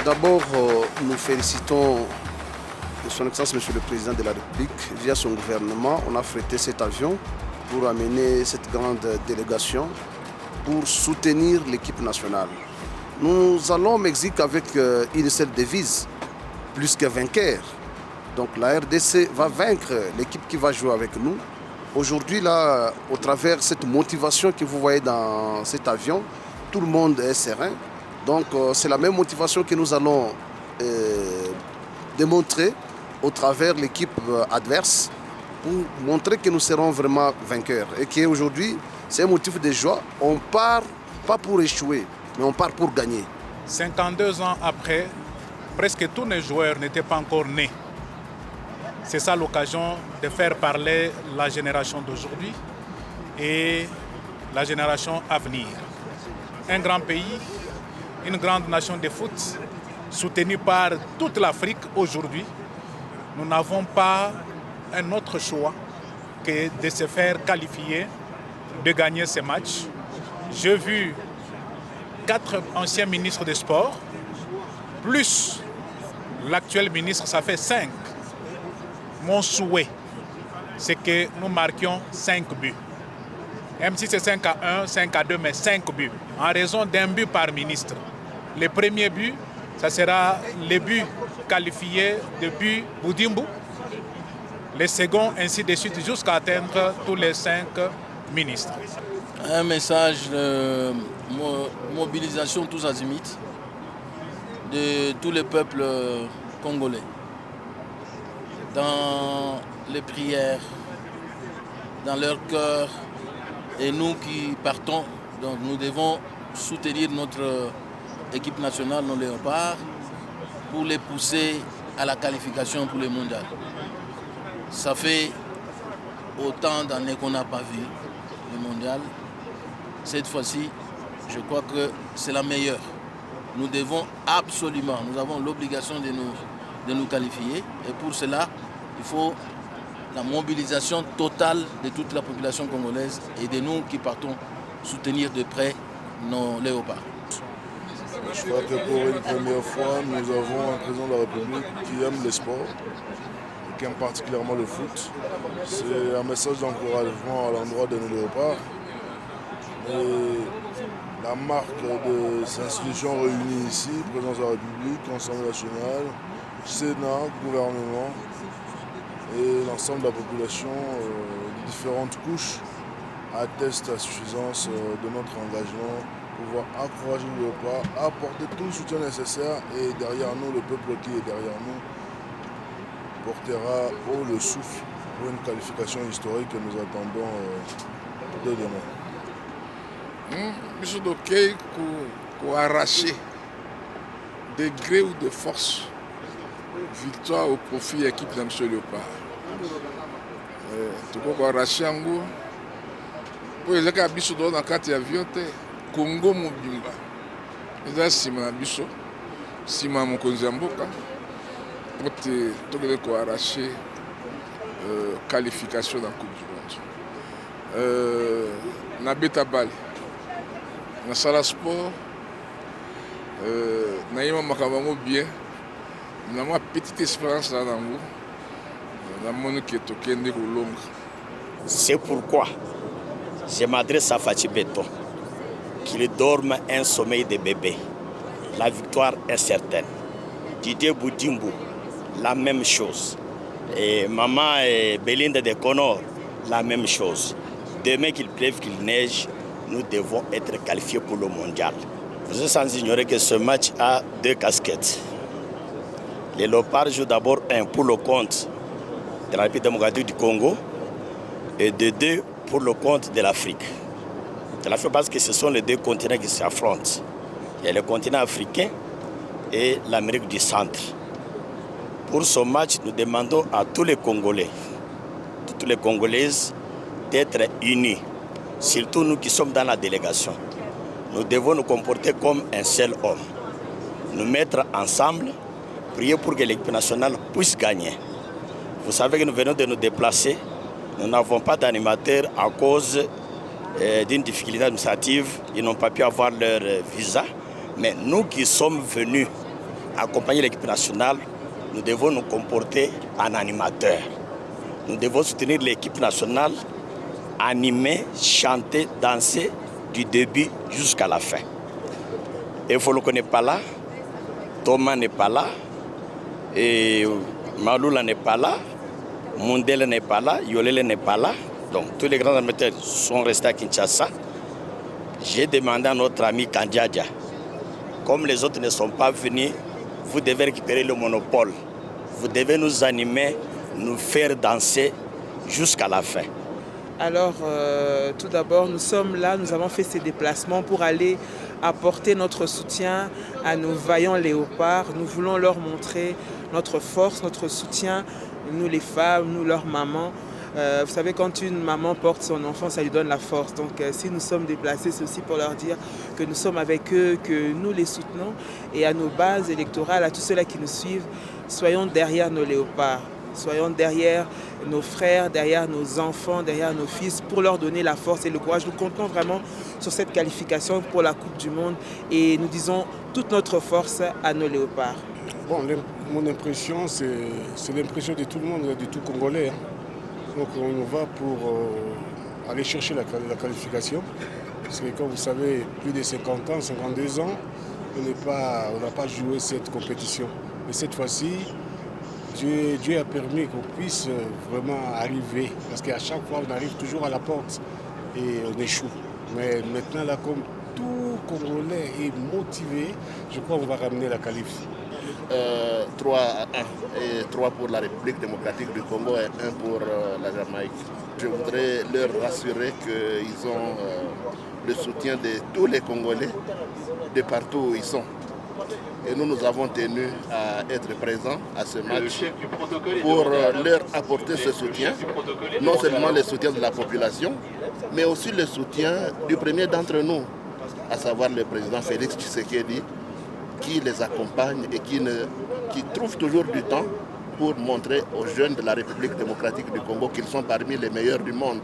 D'abord, nous félicitons Son Excellence Monsieur le Président de la République. Via son gouvernement, on a frété cet avion pour amener cette grande délégation pour soutenir l'équipe nationale. Nous allons au Mexique avec une seule devise, plus que vainqueur. Donc la RDC va vaincre l'équipe qui va jouer avec nous. Aujourd'hui, là, au travers de cette motivation que vous voyez dans cet avion, tout le monde est serein. Donc c'est la même motivation que nous allons démontrer au travers de l'équipe adverse pour montrer que nous serons vraiment vainqueurs. Et qu'aujourd'hui, c'est un motif de joie. On part pas pour échouer, mais on part pour gagner. 52 ans après, presque tous les joueurs n'étaient pas encore nés. C'est ça l'occasion de faire parler la génération d'aujourd'hui et la génération à venir. Un grand pays, une grande nation de foot, soutenue par toute l'Afrique aujourd'hui. Nous n'avons pas un autre choix que de se faire qualifier, de gagner ces matchs. J'ai vu 4 anciens ministres des Sports, plus l'actuel ministre, ça fait 5. Mon souhait, c'est que nous marquions 5 buts. Même si c'est 5-1, 5-2, mais 5 buts. En raison d'un but par ministre. Le premier but, ça sera le but qualifié de but Boudimbu. Le second, ainsi de suite, jusqu'à atteindre tous les 5 ministres. Un message de mobilisation tous azimuts de tous les peuples congolais. Dans les prières, dans leur cœur, et nous qui partons, donc nous devons soutenir notre équipe nationale, nos léopards, pour les pousser à la qualification pour le mondial. Ça fait autant d'années qu'on n'a pas vu le mondial. Cette fois-ci, je crois que c'est la meilleure. Nous devons absolument, nous avons l'obligation de nous qualifier. Et pour cela, il faut la mobilisation totale de toute la population congolaise et de nous qui partons soutenir de près nos léopards. Je crois que pour une première fois, nous avons un président de la République qui aime les sports et qui aime particulièrement le foot. C'est un message d'encouragement à l'endroit de nos léopards. Et la marque de ces institutions réunies ici, présidence de la République, Assemblée nationale, Sénat, gouvernement et l'ensemble de la population de différentes couches attestent la suffisance de notre engagement pour pouvoir encourager le léopard, apporter tout le soutien nécessaire et derrière nous, le peuple qui est derrière nous portera haut le souffle pour une qualification historique que nous attendons dès demain. Biso dokei ko arracher de gré ou de force victoire au profit de l'équipe de M. Léopard. Tu peux arracher en gros. Pour les gens qui sont dans le avion, Congo Mobimba. Les gens qui sont dans Mokonzamboka. Pour te arracher qualification dans la Coupe du Monde. Nabeta Bali. Dans la salle sport, nous avons bien. Nous avons une petite espérance là dans nous. C'est pourquoi je m'adresse à Fachi Beton, qu'il dorme un sommeil de bébé. La victoire est certaine. Didier Boudimbu, la même chose. Et maman Belinda de Conor, la même chose. Demain qu'il pleuve, qu'il neige, nous devons être qualifiés pour le mondial. Vous êtes sans ignorer que ce match a 2 casquettes. Les léopards jouent d'abord un pour le compte de la République démocratique du Congo et de 2 pour le compte de l'Afrique. De l'Afrique parce que ce sont les 2 continents qui s'affrontent. Il y a le continent africain et l'Amérique du Centre. Pour ce match, nous demandons à tous les Congolais, toutes les Congolaises, d'être unis. Surtout nous qui sommes dans la délégation. Nous devons nous comporter comme un seul homme. Nous mettre ensemble, prier pour que l'équipe nationale puisse gagner. Vous savez que nous venons de nous déplacer. Nous n'avons pas d'animateur à cause d'une difficulté administrative. Ils n'ont pas pu avoir leur visa. Mais nous qui sommes venus accompagner l'équipe nationale, nous devons nous comporter en animateurs. Nous devons soutenir l'équipe nationale, animer, chanter, danser du début jusqu'à la fin. Et Foloko n'est pas là, Thomas n'est pas là, et Maloula n'est pas là, Mundele n'est pas là, Yolele n'est pas là. Donc tous les grands amateurs sont restés à Kinshasa. J'ai demandé à notre ami Kandiadia, comme les autres ne sont pas venus, vous devez récupérer le monopole. Vous devez nous animer, nous faire danser jusqu'à la fin. Alors, tout d'abord, nous sommes là, nous avons fait ces déplacements pour aller apporter notre soutien à nos vaillants léopards. Nous voulons leur montrer notre force, notre soutien, nous les femmes, nous leurs mamans. Vous savez, quand une maman porte son enfant, ça lui donne la force. Donc, si nous sommes déplacés, c'est aussi pour leur dire que nous sommes avec eux, que nous les soutenons. Et à nos bases électorales, à tous ceux-là qui nous suivent, soyons derrière nos léopards. Soyons derrière nos frères, derrière nos enfants, derrière nos fils, pour leur donner la force et le courage. Nous comptons vraiment sur cette qualification pour la Coupe du Monde et nous disons toute notre force à nos léopards. Bon, mon impression, c'est l'impression de tout le monde, de tout Congolais. Donc on va pour aller chercher la qualification. Parce que comme vous savez, plus de 50 ans, 52 ans, on n'a pas joué cette compétition. Mais cette fois-ci, Dieu a permis qu'on puisse vraiment arriver. Parce qu'à chaque fois, on arrive toujours à la porte et on échoue. Mais maintenant, là, comme tout Congolais est motivé, je crois qu'on va ramener la qualif. 3 à 1 et 3 pour la République démocratique du Congo et 1 pour la Jamaïque. Je voudrais leur rassurer qu'ils ont le soutien de tous les Congolais de partout où ils sont. Et nous avons tenu à être présents à ce match pour leur apporter ce soutien, non seulement le soutien de la population, mais aussi le soutien du premier d'entre nous, à savoir le président Félix Tshisekedi, qui les accompagne et qui trouve toujours du temps pour montrer aux jeunes de la République démocratique du Congo qu'ils sont parmi les meilleurs du monde.